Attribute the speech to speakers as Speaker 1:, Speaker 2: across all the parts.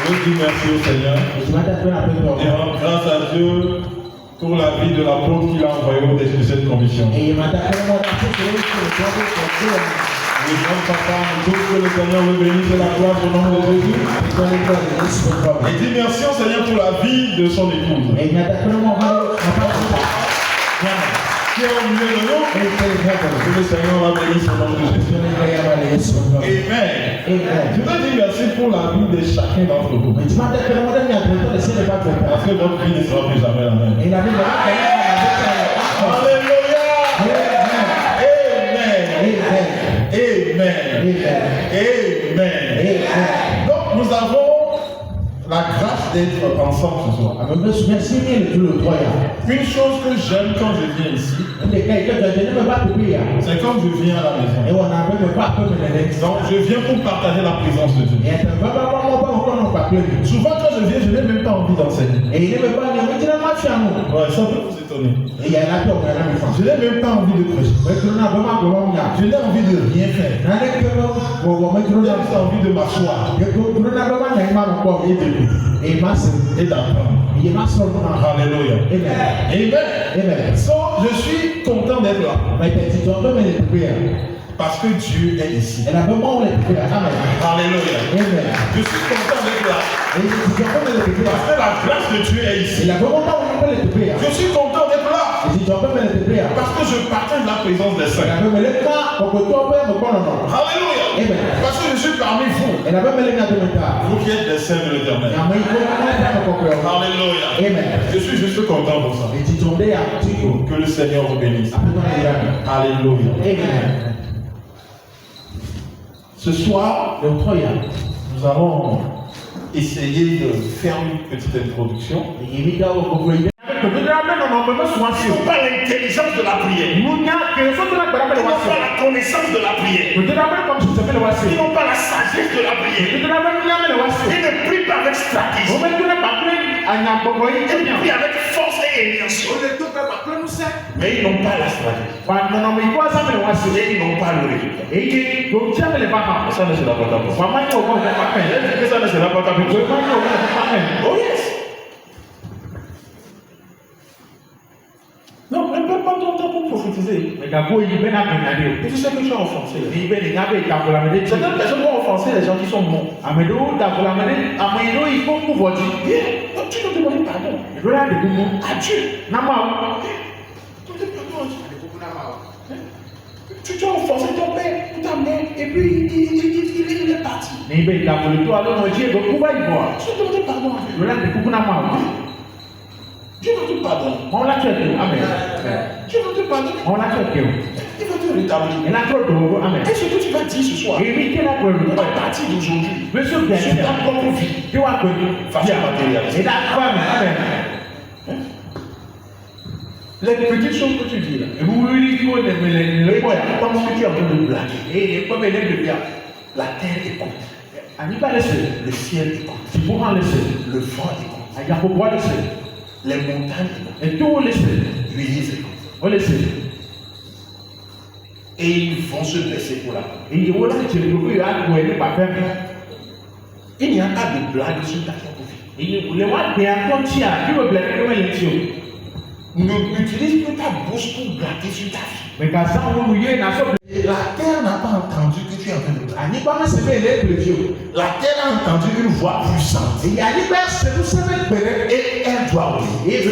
Speaker 1: Je dis merci au Seigneur. Et rends grâce à Dieu pour la vie de l'apôtre qu'il a envoyé au dessus de cette commission. Et grand papa, nous tous que le Seigneur le bénisse et la gloire au nom de Jésus. Et dis merci au Seigneur pour la vie de son épouse. Qui est au milieu de nous, que le Seigneur la bénisse au nom de Jésus. Amen. Je veux dire merci pour la vie de chacun d'entre vous. Parce que votre vie ne sera plus jamais la même. Alléluia. Amen. Donc nous avons la grâce d'être ensemble ce soir. Une chose que j'aime quand je viens ici, c'est quand je viens à la maison. Donc je viens pour partager la présence de Dieu. Souvent quand je viens, je n'ai même pas envie d'enseigner. Ouais, ça peut vous étonner. Je n'ai même pas envie de prêcher. Je n'ai envie de rien faire. J'ai envie de m'asseoir et d'apprendre. Alléluia. Amen. So, je suis content d'être là. Parce que Dieu est ici. Alléluia. Je suis content d'être là. Parce que la grâce de Dieu est ici. Je suis content d'être là. Parce que je partage la présence des saints. Alléluia. Parce que je suis parmi vous. Vous qui êtes des saints de l'Éternel. Alléluia. Je suis juste content pour ça. Que le Seigneur vous bénisse. Alléluia. Ce soir, nous allons essayer de faire une petite introduction. Ils n'ont pas l'intelligence de la prière. Ils n'ont pas la connaissance de la prière. Ils n'ont pas la sagesse de la prière. Ils ne prient pas avec stratégie. Ils prient avec force et énergie. Mais ils n'ont pas la stratégie. Et ils n'ont pas le résultat. Ça ne sera pas ta porte. Ça ne sera pas ta porte. Oh yes. Non, ne perds pas ton temps pour prophétiser. Et tu sais que tu as offensé. Certaines personnes vont offenser les gens qui sont bons. Donc tu dois demander pardon à Dieu. Tu as offensé ton père, ta mère, et puis il est parti. Tu dois demander pardon à Dieu. Dieu va te pardonner. Amen. Dieu va te pardonner. Il va te rétablir. Amen. Et ce que tu vas dire ce soir, à partir d'aujourd'hui, sur ta propre vie, façon matérialiste. Les petites choses que tu dis là, comment que tu es en train de blaguer. La terre écoute. Le ciel écoute. Le vent écoute. Les montagnes écoutent. L'Église écoute. Et ils vont se baisser pour la parole. Il n'y a pas de blague sur ta propre vie. N'utilise plus ta bouche pour blaguer sur ta vie. La terre n'a pas entendu que tu es en train de blaguer. La terre a entendu une voix puissante. Et elle doit obéir.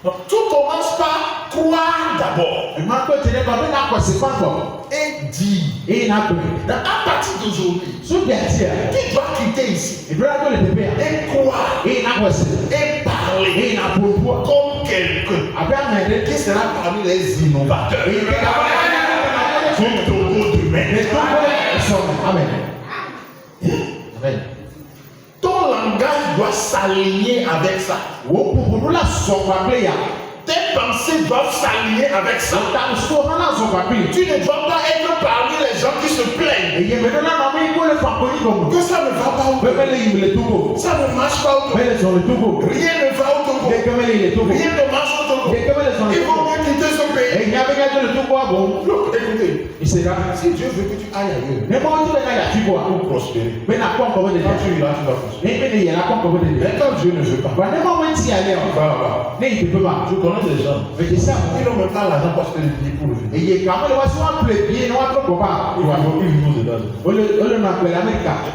Speaker 1: Donc, tout commence par croire d'abord. Et dire. À partir d'aujourd'hui, tu dois quitter ici. Et croire. Et parler. Comme quelqu'un qui sera parmi les innovateurs. Du Togo demain. Amen. Ton langage doit s'aligner avec ça. Tes pensées doivent s'aligner avec ça. Tu ne dois pas être parmi les gens qui se plaignent. Que ça ne va pas au Togo. Ça ne marche pas au Togo. Rien ne va au Togo. Rien ne marche au Togo. Il vaut mieux quitter ce pays. Écoutez, si Dieu veut que tu ailles ailleurs, pour prospérer, quand tu iras, tu vas prospérer. Mais quand Dieu ne veut pas, tu vas là-bas. Je connais des gens, ils n'ont même pas l'argent parce que les billets pour le venir.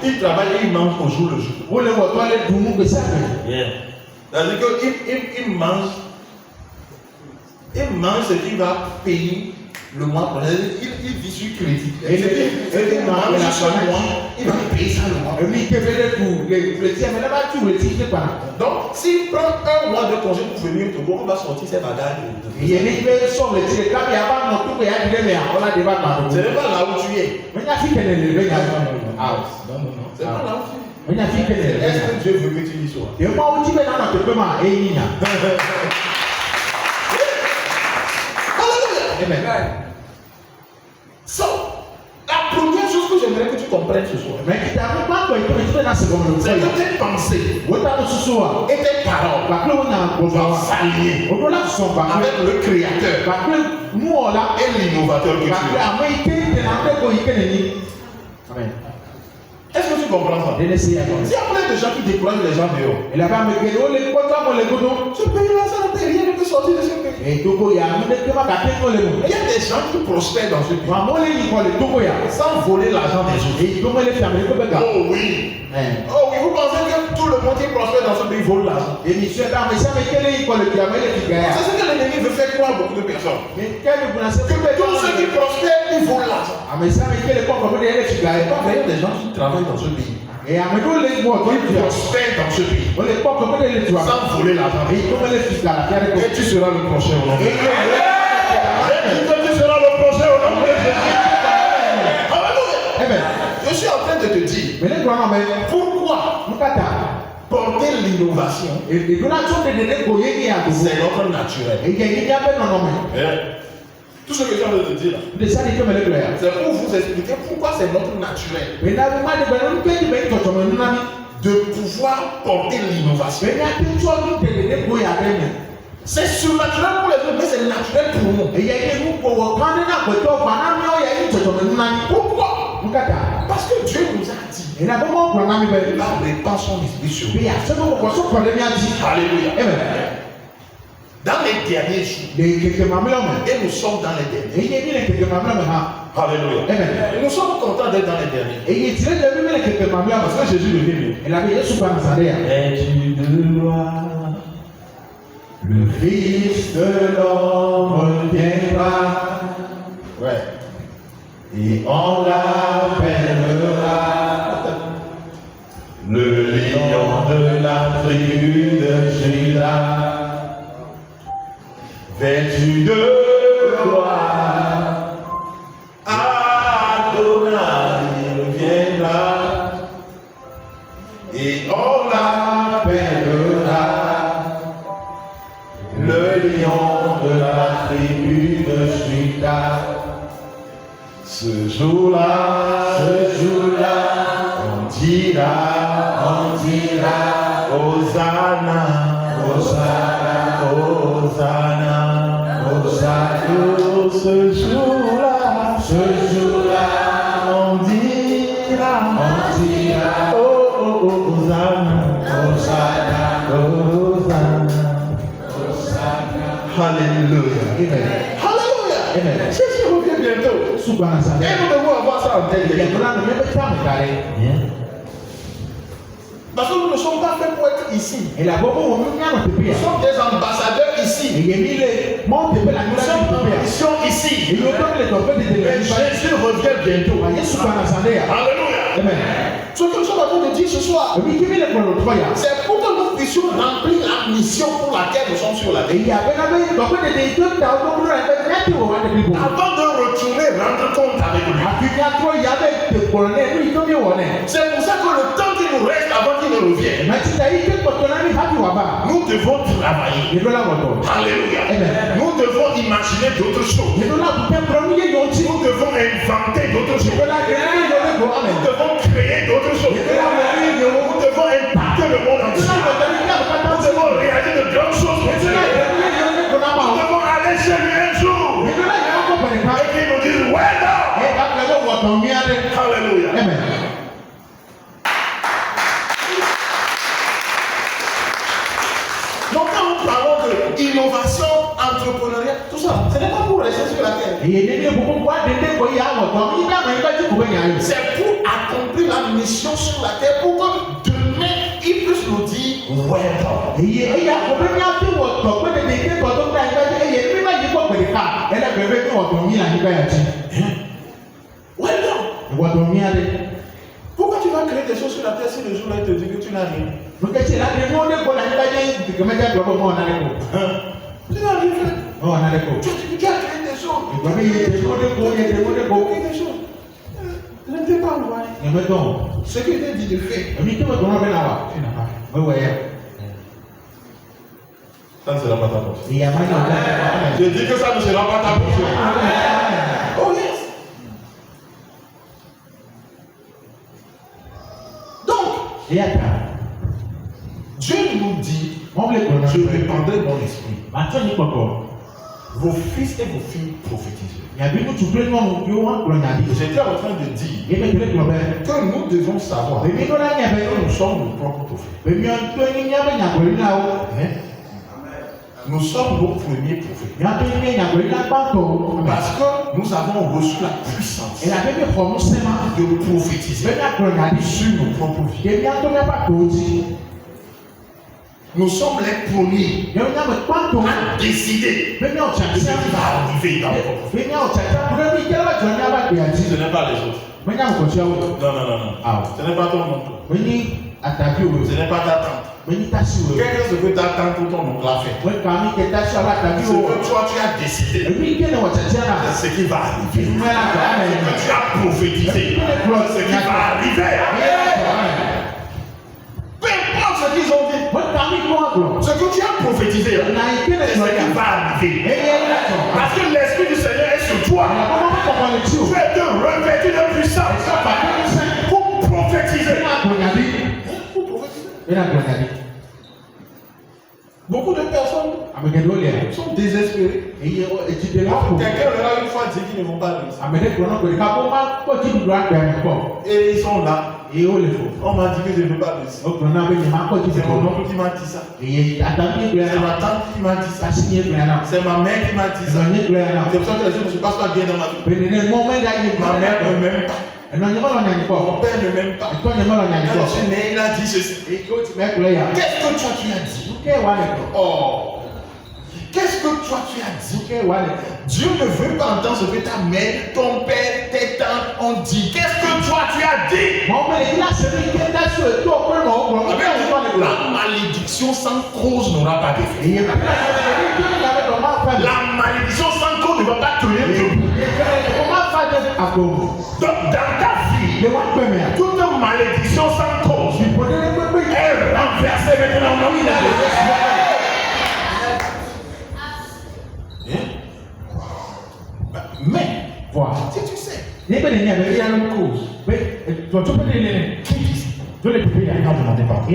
Speaker 1: Ils travaillent et ils mangent au jour le jour. C'est-à-dire qu'ils mangent ce qu'il va payer le mois prochain. Il vit sur crédit. Il mange chaque mois, il va payer ça le mois. Donc, s'il prend un mois de congé pour venir au Togo, on va sortir ses bagages. Ce n'est pas là où tu es. Non. C'est pas là où tu es. Est-ce que Dieu veut que tu y sois? Amen. So, la première chose que j'aimerais que tu comprennes ce soir, c'est que tes pensées et tes paroles vont s'aligner avec le Créateur et l'innovateur que tu es. Amen. Est-ce que tu comprends ça? S'il y a plein de gens qui découragent les gens dehors, ce pays-là, ça ne peut rien de sortir de ce pays. Il y a des gens qui prospèrent dans ce pays sans voler l'argent des autres. Oh oui. Oh oui, vous pensez que tout le monde qui prospère dans ce pays vole l'argent? C'est ce que l'ennemi veut faire croire à beaucoup de personnes. Que tous ceux qui prospèrent, ils volent l'argent. Il y a des gens qui travaillent dans ce pays. Qui prospèrent dans ce pays sans voler l'argent. Et tu seras le prochain au nom de Jésus. Tu seras le prochain au nom de Jésus. Je suis en train de te dire pourquoi porter l'innovation, c'est notre naturel. Tout ce que j'ai envie de dire là, c'est pour vous expliquer pourquoi c'est notre naturel de pouvoir porter l'innovation. C'est surnaturel pour les autres, mais c'est naturel pour nous. Pourquoi? Parce que Dieu nous a dit, il va répandre son esprit sur nous. Alléluia. Dans les derniers jours, et nous sommes dans les derniers. Alléluia. Nous sommes contents d'être dans les derniers. Parce que Jésus le vient. Le Fils de l'homme viendra. Ouais. Et on l'appellera le lion de la tribu de Juda. Vêtu de gloire, Adonai viendra, et on l'appellera le lion de la tribu de Juda. Ce jour-là, on dira, Hosanna, Hosanna, Hosanna. Ce jour-là, on dira, oh, Hosanna, Hosanna, Hosanna. Alléluia. Alléluia. Jésus revient bientôt. Et nous devons avoir ça en tête. Parce que nous ne sommes pas faits pour être ici. Nous sommes des ambassadeurs ici. Nous sommes en mission ici. Mais Jésus revient bientôt. Alléluia. Ce que nous sommes en train de dire ce soir, c'est pour que nous puissions remplir la mission pour laquelle nous sommes sur la terre. Avant de retourner rendre compte avec lui. C'est pour ça que le temps qui nous reste avant qu'il ne revienne, nous devons travailler. Alléluia. Nous devons imaginer d'autres choses. Nous devons inventer d'autres choses. Nous devons créer d'autres choses. Nous devons impacter le monde entier. Nous devons réaliser de grandes choses. Nous devons aller chez lui un jour.
Speaker 2: C'est pour accomplir la mission sur la terre pour que demain il puisse nous dire welcome. Pourquoi tu vas créer des choses sur la terre si le jour-là il te dit que tu n'as rien? Tu n'as rien fait. Tu as créé des choses. Ne t'es pas envoyé. Ce qui était dit de faire. Ça ne sera pas ta portion. Je dis que ça ne sera pas ta portion. Oh yes. Donc, Dieu nous dit, je répandrai mon esprit. Vos fils et vos filles prophétiseront. J'étais en train de dire que nous devons savoir que nous sommes nos propres prophètes. Nous sommes nos premiers prophètes. Parce que nous avons reçu la puissance de prophétiser sur nos propres vies. Nous sommes les premiers à décider de ce qui va arriver dans notre vie. Ce n'est pas les autres. Non. Ce n'est pas ton oncle. Ce n'est pas ta tante. Quelqu'un ce que ta tante ou ton oncle a fait. Ce que toi tu as décidé. C'est ce qui va arriver. Ce que tu as prophétisé. C'est ce qui va arriver. Peu importe ce qu'ils ont dit. Ce que tu as prophétisé, c'est ce qui va arriver. Parce que l'Esprit du Seigneur est sur toi. Tu es revêtu de puissance pour prophétiser. Beaucoup de personnes sont désespérées. Quelqu'un leur a une fois dit qu'ils ne vont pas réussir. Et ils sont là. On m'a dit que je ne veux pas réussir. C'est mon oncle qui m'a dit ça. C'est ma tante qui m'a dit ça. C'est ma mère qui m'a dit ça. C'est pour ça que les choses ne se passent pas bien dans ma vie. Ma mère ne m'aime pas. Mon père ne m'aime pas. Quand je suis né, il a dit ceci. Qu'est-ce que toi tu as dit? Oh, qu'est-ce que toi tu as dit? Dieu ne veut pas entendre ce que ta mère, ton père, tes tantes ont dit. Qu'est-ce que toi tu as dit? La malédiction sans cause n'aura pas d'effet. La malédiction sans cause ne va pas tenir debout. Donc dans ta vie, toute malédiction sans cause est renversée maintenant. Mais, voilà, si tu sais, il y a une cause. Qui dit qu'il va demander pardon?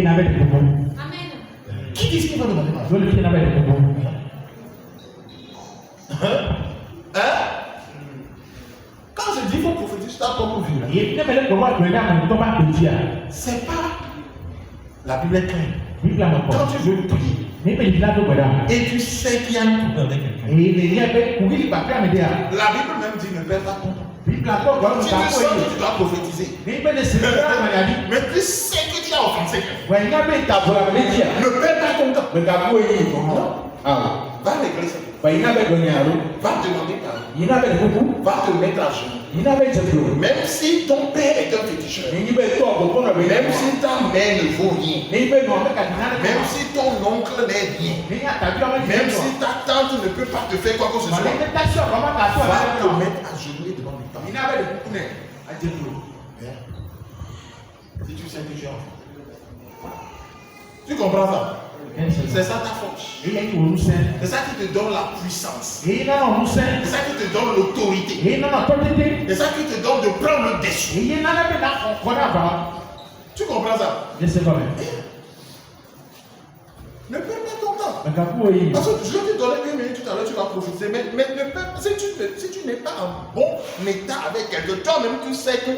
Speaker 2: Quand je dis qu'il faut prophétiser, c'est ta propre vie. C'est pas. La Bible est claire. Quand tu veux prier, et tu sais qu'il y a un problème avec quelqu'un, la Bible même dit ne perds pas ton temps. Tu ne sens que tu dois prophétiser. Mais tu sais que tu as offensé quelqu'un. Ne perds pas ton temps. Va à l'église. Va demander pardon. Va te mettre à genoux. Même si ton père est un féticheur, même si ta mère ne vaut rien, même si ton oncle n'est rien, même si ta tante ne peut pas te faire quoi que ce soit, va te mettre à genoux et demander pardon. Si tu sais que tu es enfant. Tu comprends ça? C'est ça ta force. C'est ça qui te donne la puissance. C'est ça qui te donne l'autorité. C'est ça qui te donne de prendre le dessus. Tu comprends ça? Ne perds pas ton temps. Parce que je vais te donner 1 minute tout à l'heure, tu vas profiter. Mais si tu n'es pas en bon état avec quelqu'un, toi-même tu sais que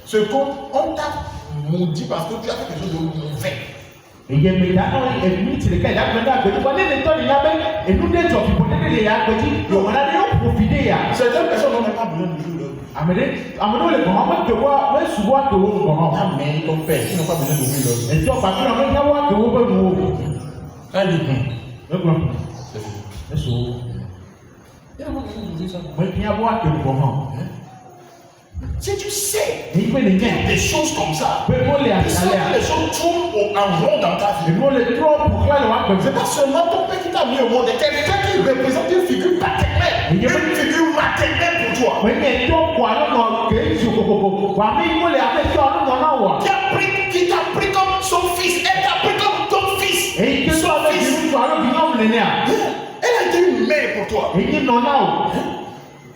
Speaker 2: ce qu'on t'a maudit parce que tu as fait quelque chose de mauvais.
Speaker 1: profiter.
Speaker 2: Certaines personnes n'ont même pas besoin de jouer leur vie.
Speaker 1: Amenez les grands, mais tu vois, mais souvent que vous grands.
Speaker 2: Amen, ton père, ils n'ont pas besoin d'ouvrir leur vie.
Speaker 1: Et tu vas pas faire un voir que vous pouvez vous.
Speaker 2: Allez,
Speaker 1: C'est fini. C'est sûr.
Speaker 2: il n'y a pas besoin d'ouvrir ça.
Speaker 1: Mais il y a voir que vous grands.
Speaker 2: Si tu sais
Speaker 1: Il peut les gagner.
Speaker 2: des choses comme ça,
Speaker 1: Mais pour les
Speaker 2: tu sais que
Speaker 1: aller.
Speaker 2: les choses tournent en rond dans ta vie.
Speaker 1: Et nous les trop pour là le voir comme
Speaker 2: C'est
Speaker 1: ça.
Speaker 2: pas seulement ton père qui t'a mis au monde, c'est quelqu'un qui représente une figure paternelle, une figure maternelle pour toi.
Speaker 1: Mais il y a trop quoi non que sur coco. Quoi mais il faut les appeler ça non non.
Speaker 2: Qui t'a pris comme son fils, elle t'a pris comme ton fils.
Speaker 1: Et que
Speaker 2: Son
Speaker 1: ça avec
Speaker 2: fils.
Speaker 1: nous alors qu'il nous l'ennemi.
Speaker 2: Elle a été une mère pour toi.
Speaker 1: Et il non non.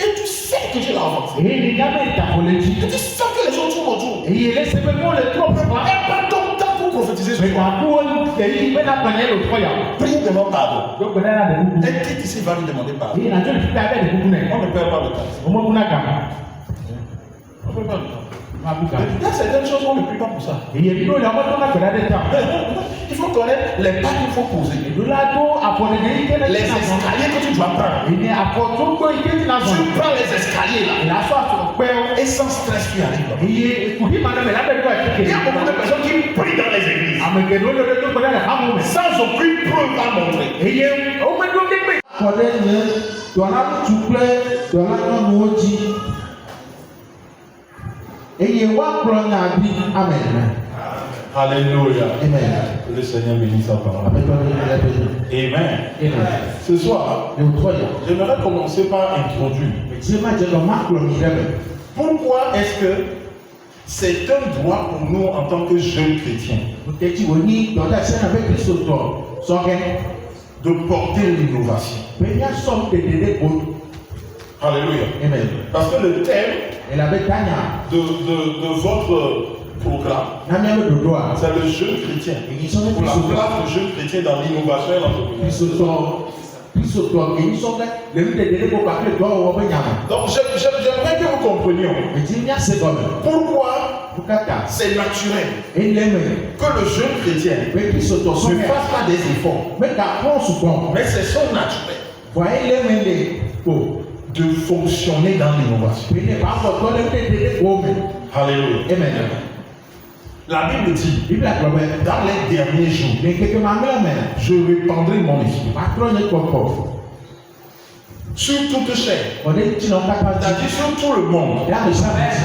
Speaker 2: Et tu sais que tu l'as avancé.
Speaker 1: Et les gars mais ta politique.
Speaker 2: Et tu sens que les gens tournent autour.
Speaker 1: Et il laisse même les trop pour là.
Speaker 2: Et pas ton temps pour prophétiser sur
Speaker 1: Mais
Speaker 2: toi.
Speaker 1: quand vous pays mais la prenez le trois.
Speaker 2: Prie, demande pardon.
Speaker 1: Donc on a là de beaucoup.
Speaker 2: Un titre ici va lui demander pardon.
Speaker 1: Et la jeune fille avec de beaucoup.
Speaker 2: On ne perd pas le temps.
Speaker 1: Au moins on a gagné.
Speaker 2: On ne perd pas le temps.
Speaker 1: Il
Speaker 2: Il y a certaines choses qu'on ne prie pas pour ça.
Speaker 1: y a plutôt la mode on a fait des temps.
Speaker 2: Il faut connaître les pas qu'il faut poser.
Speaker 1: De là tout à pour les
Speaker 2: Les escaliers que tu dois prendre.
Speaker 1: il y a pour tout quoi il est dans
Speaker 2: Tu
Speaker 1: son.
Speaker 2: prends les escaliers là.
Speaker 1: Et la soirée sur père
Speaker 2: Et sans stress, tu arrives.
Speaker 1: et pour qui madame la belle quoi
Speaker 2: Il y a beaucoup de personnes qui prient dans les églises.
Speaker 1: Amène le tout pour la femme mais
Speaker 2: Sans aucune preuve à montrer.
Speaker 1: et il au moins donc mais
Speaker 3: Akɔɖe nye dɔlaŋutsu kple dɔlanyɔnuwo dzi eye woakplɔ nya ɖi amen.
Speaker 2: Alléluia.
Speaker 3: Amen.
Speaker 2: Que le Seigneur bénisse sa parole.
Speaker 3: Aƒetɔ ɖe le ɖe
Speaker 2: Amen.
Speaker 3: amen.
Speaker 2: Ce soir,
Speaker 3: Ɖewotɔ ya.
Speaker 2: j'aimerais commencer par introduire.
Speaker 3: Dzi ma dze dɔ ma kplɔ mi ɖe me.
Speaker 2: Pourquoi est-ce que c'est un droit pour nous en tant que jeunes chrétiens
Speaker 3: Ŋutɛtsi wònyi dɔɖase na be kristotɔ sɔgɛ
Speaker 2: de porter l'innovation?
Speaker 3: be míasɔ ɖeɖe ɖe go.
Speaker 2: Alléluia.
Speaker 3: Amen.
Speaker 2: Parce que le thème
Speaker 3: Elabe tanya
Speaker 2: de votre programme,
Speaker 3: na míabe ɖoɖoa
Speaker 2: c'est le jeune chrétien.
Speaker 3: eyi sɔ be
Speaker 2: Pour la
Speaker 3: kristotɔ
Speaker 2: place du jeune chrétien dans l'innovation et l'entrepreneuriat.
Speaker 3: kristotɔ eyi sɔ be le nuɖeɖe ɖe go kpakple dɔwɔwɔ be nyame.
Speaker 2: Donc j'aimerais que vous comprenions
Speaker 3: Edzi míase gɔme.
Speaker 2: pourquoi
Speaker 3: Wo katã
Speaker 2: c'est naturel
Speaker 3: ele me
Speaker 2: que le jeune chrétien
Speaker 3: be kristotɔ
Speaker 2: ne
Speaker 3: sɔgɛ
Speaker 2: fasse pas des efforts.
Speaker 3: megakpɔ sugbɔ.
Speaker 2: Mais c'est son naturel
Speaker 3: Voyez les mains des pauvres.
Speaker 2: de fonctionner dans l'innovation.
Speaker 3: Venez pas pour toi de pauvres.
Speaker 2: Alléluia.
Speaker 3: Amen.
Speaker 2: La Bible dit,
Speaker 3: Bible a trouvé.
Speaker 2: dans les derniers jours,
Speaker 3: Mais quelques mamans mais.
Speaker 2: je répandrai mon esprit
Speaker 3: Patron de corps.
Speaker 2: sur toute chair,
Speaker 3: On est qui n'ont pas
Speaker 2: c'est-à-dire sur tout le monde.
Speaker 3: Là le samedi.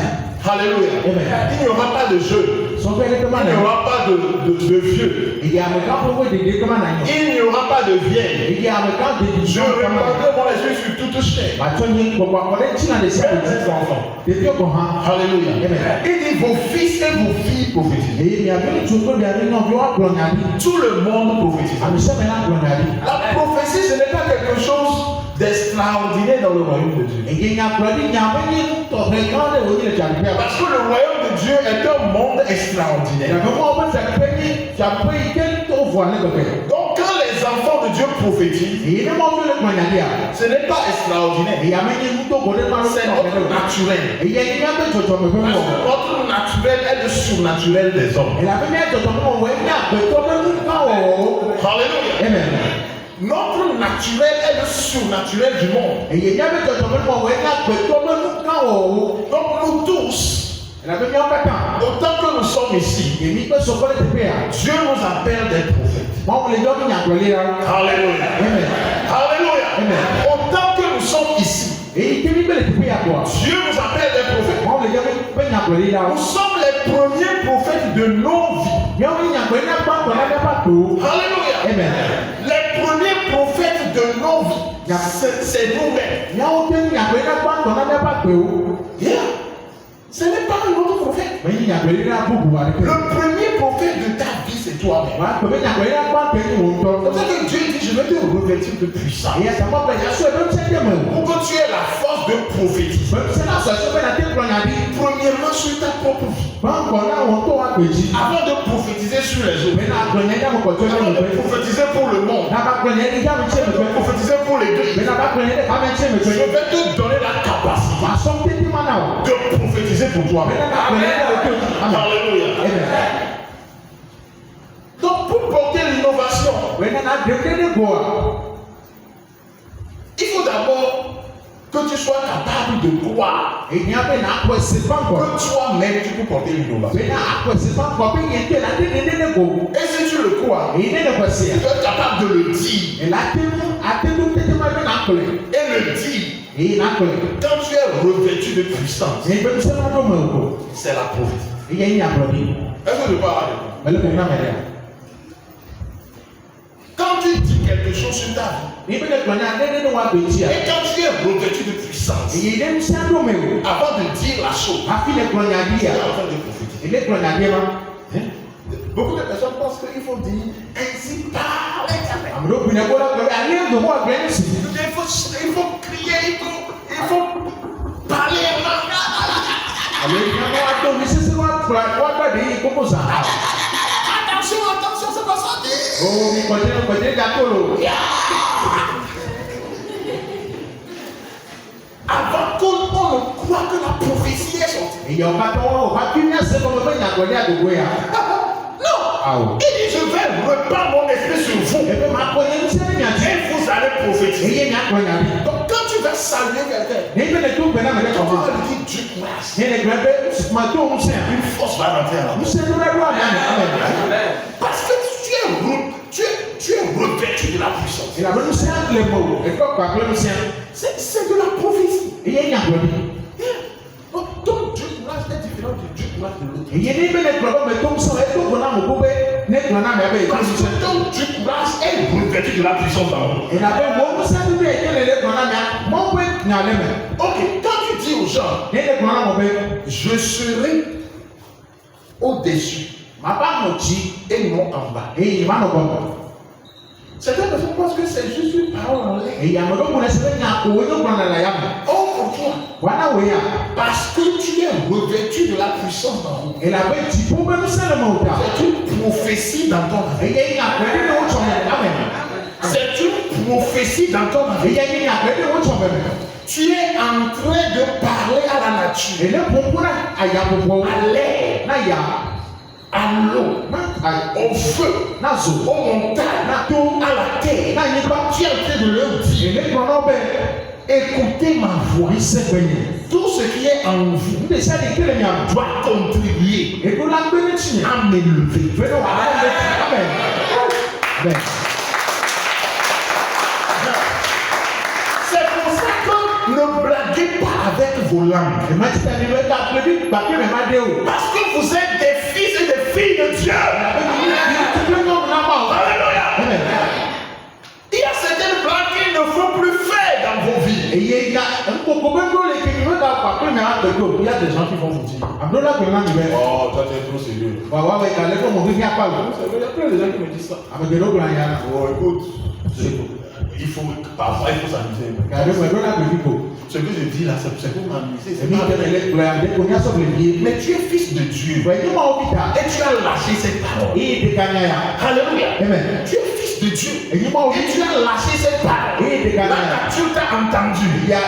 Speaker 2: Alléluia.
Speaker 3: Amen.
Speaker 2: Il n'y aura pas de jeunes,
Speaker 3: Son père est comment
Speaker 2: il n'y aura pas de vieux,
Speaker 3: il y a un grand pauvre de comment on
Speaker 2: il n'y aura pas de vieilles.
Speaker 3: il y a un grand de
Speaker 2: Je répandrai mon esprit sur toute chair.
Speaker 3: Patron de corps. On est qui dans les
Speaker 2: Même
Speaker 3: samedi.
Speaker 2: les enfants.
Speaker 3: Des vieux comment.
Speaker 2: Alléluia.
Speaker 3: Amen.
Speaker 2: Il dit vos fils et vos filles prophétisent.
Speaker 3: Et il y a venu tout le monde qui non doit plongeer.
Speaker 2: Tout le monde prophétise.
Speaker 3: Ami ça maintenant plongeer.
Speaker 2: La prophétie, ce n'est pas quelque chose d'extraordinaire dans le royaume de Dieu.
Speaker 3: Et il y a plongeé il y a venu tout regard de vous le champion.
Speaker 2: Parce que le royaume de Dieu est un monde extraordinaire.
Speaker 3: Comment on peut faire payer, tu as payé quel taux voilà le père.
Speaker 2: Donc quand les enfants de Dieu prophétisent,
Speaker 3: Et il est mort le moyen
Speaker 2: ce n'est pas extraordinaire.
Speaker 3: Et il y a même une moto pour le
Speaker 2: C'est notre naturel.
Speaker 3: Et il y a une autre chose
Speaker 2: Parce que notre naturel est le surnaturel des hommes.
Speaker 3: Et la première chose qu'on voit, il y a un peu de nous.
Speaker 2: Alléluia.
Speaker 3: Amen.
Speaker 2: Notre naturel est le surnaturel du monde.
Speaker 3: Et il y a un peu de nous, il y a un peu de nous.
Speaker 2: Donc nous tous,
Speaker 3: La première fois,
Speaker 2: autant que nous sommes ici,
Speaker 3: et il peut se faire de paix.
Speaker 2: Dieu nous appelle des prophètes.
Speaker 3: Moi, on les donne une appelée.
Speaker 2: Alléluia.
Speaker 3: Amen.
Speaker 2: Alléluia.
Speaker 3: Amen.
Speaker 2: Autant que nous sommes ici,
Speaker 3: Et il peut le payer à toi.
Speaker 2: Dieu nous appelle des prophètes.
Speaker 3: Moi, on les donne une appelée là.
Speaker 2: Nous sommes les premiers prophètes de nos vies.
Speaker 3: Il y a une appelée là, pas qu'on n'a pas tout.
Speaker 2: Alléluia.
Speaker 3: Amen.
Speaker 2: Les premiers prophètes de nos vies, c'est nous-mêmes.
Speaker 3: Il y a une appelée là, pas qu'on n'a pas tout.
Speaker 2: Yeah. Ce n'est pas un autre prophète.
Speaker 3: Mais il y a une appelée là, pour pouvoir le
Speaker 2: Le premier prophète de ta vie, c'est toi-même.
Speaker 3: Voilà, comme il y a une appelée là, pas que nous
Speaker 2: C'est pour ça que Dieu dit, je vais te revêtir de puissance.
Speaker 3: Et ça m'a fait la même septième.
Speaker 2: Pour que tu aies la force de prophétiser.
Speaker 3: C'est la seule chose à dire qu'on a dit.
Speaker 2: Premièrement sur ta propre vie.
Speaker 3: Quand on a un tour à petit.
Speaker 2: Avant de prophétiser sur les autres.
Speaker 3: Mais la première fois qu'on
Speaker 2: Avant de
Speaker 3: continue.
Speaker 2: prophétiser pour le monde.
Speaker 3: La première fois qu'on
Speaker 2: Avant de prophétiser pour l'église.
Speaker 3: mais la première fois qu'on
Speaker 2: Je vais te donner la capacité
Speaker 3: ma somme était maintenant.
Speaker 2: de prophétiser pour toi.
Speaker 3: Mais la première fois que
Speaker 2: Alléluia.
Speaker 3: Amen.
Speaker 2: Donc pour porter l'innovation,
Speaker 3: Mais on a deux de bois.
Speaker 2: il faut d'abord que
Speaker 1: que tu sois capable de croire
Speaker 3: Et il y a bien à quoi c'est pas encore.
Speaker 1: que toi-même tu peux porter l'innovation.
Speaker 3: Mais là, à quoi c'est pas encore. Mais il y a la tête de go.
Speaker 1: Et si tu le crois,
Speaker 3: Et il est de quoi
Speaker 1: tu
Speaker 3: c'est.
Speaker 1: es capable de le dire.
Speaker 3: Et là, à tes deux têtes, mal bien à coller.
Speaker 1: Et le dire,
Speaker 3: Et il a collé.
Speaker 1: quand tu es revêtu de puissance,
Speaker 3: Et il peut se faire un peu.
Speaker 1: c'est la prophétie.
Speaker 3: Et il y a une applaudie.
Speaker 1: Est-ce que je parle avec toi?
Speaker 3: Mais le programme est là.
Speaker 1: Quand tu dis quelque chose sur ta vie,
Speaker 3: Il peut être connu à l'aider de voir petit.
Speaker 1: et quand tu es revêtu de puissance,
Speaker 3: Et il est un certain numéro.
Speaker 1: avant de dire la chose,
Speaker 3: A fini le connu à
Speaker 1: tu es
Speaker 3: dire.
Speaker 1: en train de prophétiser.
Speaker 3: Il est connu à dire.
Speaker 1: Beaucoup de personnes pensent qu'il faut dire ainsi par l'Éternel.
Speaker 3: Amro bin Ebola ko ali do mo agbe ni si.
Speaker 1: Il faut crier, il faut parler en langue.
Speaker 3: Ale ni mo wa to mi sisi wa gba de ko ko sa.
Speaker 1: Attention, attention, c'est pas ça dit.
Speaker 3: O mi ko je da to lo.
Speaker 1: Avant qu'on ne croit que la prophétie est sortie.
Speaker 3: E yo ka to o ba ki ni se ko mo be nya ko dia do go ya.
Speaker 1: Non, il dit je vais répandre mon esprit sur vous
Speaker 3: E be ma ko ni se ni a ti.
Speaker 1: et vous allez
Speaker 3: E
Speaker 1: prophétiser.
Speaker 3: ye nya ko nya bi.
Speaker 1: Donc quand tu vas saluer quelqu'un,
Speaker 3: Ni be le to be na me
Speaker 1: tu
Speaker 3: ko ma.
Speaker 1: vas lui dire Dieu grâce.
Speaker 3: Ni le gbe be ma to mu se.
Speaker 1: Une force va rentrer en
Speaker 3: Mu
Speaker 1: vous.
Speaker 3: se no la do amen.
Speaker 1: Parce que tu es revêtu de la puissance.
Speaker 3: E la be mu se le mo. E ko pa ko mu se.
Speaker 1: C'est de la prophétie.
Speaker 3: E ye nya ko bi.
Speaker 1: Donc Dieu grâce est différent de Dieu grâce de l'autre.
Speaker 3: E ye ni be le ko me to mu se e to ko na mo ko be ne ko na me be ko
Speaker 1: Parce
Speaker 3: mu se.
Speaker 1: que donc Dieu grâce est revêtu de la puissance dans vous.
Speaker 3: Et la paix, bon, ça nous dit que les gens mon père n'a les mains.
Speaker 1: Ok, quand tu dis aux gens,
Speaker 3: Et les gens mon père,
Speaker 1: je serai au-dessus
Speaker 3: ma part me dit,
Speaker 1: et non en bas.
Speaker 3: et il m'a non bon.
Speaker 1: Certaines personnes pensent que c'est juste une parole en l'air.
Speaker 3: Et il y a mon nom, on se fait un coup, on prend la yam.
Speaker 1: Or pour toi,
Speaker 3: Voilà où il y a.
Speaker 1: parce que tu es revêtu de la puissance dans vous.
Speaker 3: Et la paix, tu peux même seulement au
Speaker 1: C'est une prophétie dans ton
Speaker 3: Et
Speaker 1: vie.
Speaker 3: il y a un peu de l'autre Amen.
Speaker 1: C'est une prophétie dans ton
Speaker 3: Et il
Speaker 1: vie.
Speaker 3: y a un peu de l'autre
Speaker 1: Tu es en train de parler à la nature,
Speaker 3: Et le bon, il y a un peu
Speaker 1: à l'air,
Speaker 3: là, il y a.
Speaker 1: à l'eau, au feu,
Speaker 3: Nazo.
Speaker 1: aux montagnes, à la terre.
Speaker 3: Là, il n'y a pas.
Speaker 1: Tu es en train de leur
Speaker 3: Et
Speaker 1: dire,
Speaker 3: les gens ben,
Speaker 1: écoutez ma voix.
Speaker 3: il s'est baigné.
Speaker 1: Tout ce qui est en vous
Speaker 3: Nous décidons de quel est
Speaker 1: doit contribuer
Speaker 3: et pour la bénédiction.
Speaker 1: à m'élever.
Speaker 3: Venons à Amen. Amen.
Speaker 1: C'est pour ça que ne blaguez pas avec vos langues.
Speaker 3: Et maintenant, tu as dit, tu as applaudi, parce que ma déo.
Speaker 1: Parce que vous êtes des fils et des filles de Dieu. Alléluia.
Speaker 3: Amen.
Speaker 1: Il y a certaines blagues qu'il ne faut plus faire dans vos vies.
Speaker 3: Et il y a un peu comme les qui veulent avoir pas mais il y a des gens qui vont vous dire. Abdoula Bernard dit,
Speaker 1: Oh, toi tu es trop sérieux.
Speaker 3: ouais, ouais, quand les gens m'ont dit, il n'y a pas de.
Speaker 1: Il y a plein de gens qui me disent ça.
Speaker 3: Avec des gens, il y a.
Speaker 1: Oh, écoute, parfois il faut s'amuser.
Speaker 3: Car le Bernard dit,
Speaker 1: Ce que je dis là, c'est pour m'amuser.
Speaker 3: c'est bien que les gens sont les pieds.
Speaker 1: Mais tu es fils de Dieu.
Speaker 3: Ouais, il m'a oublié.
Speaker 1: Et tu as lâché cette parole.
Speaker 3: Et il gagne.
Speaker 1: Alléluia.
Speaker 3: Amen.
Speaker 1: Tu es fils de Dieu.
Speaker 3: Et il m'a oublié.
Speaker 1: Et tu as lâché cette parole.
Speaker 3: Et il gagne.
Speaker 1: La nature t'a entendu.
Speaker 3: Il y a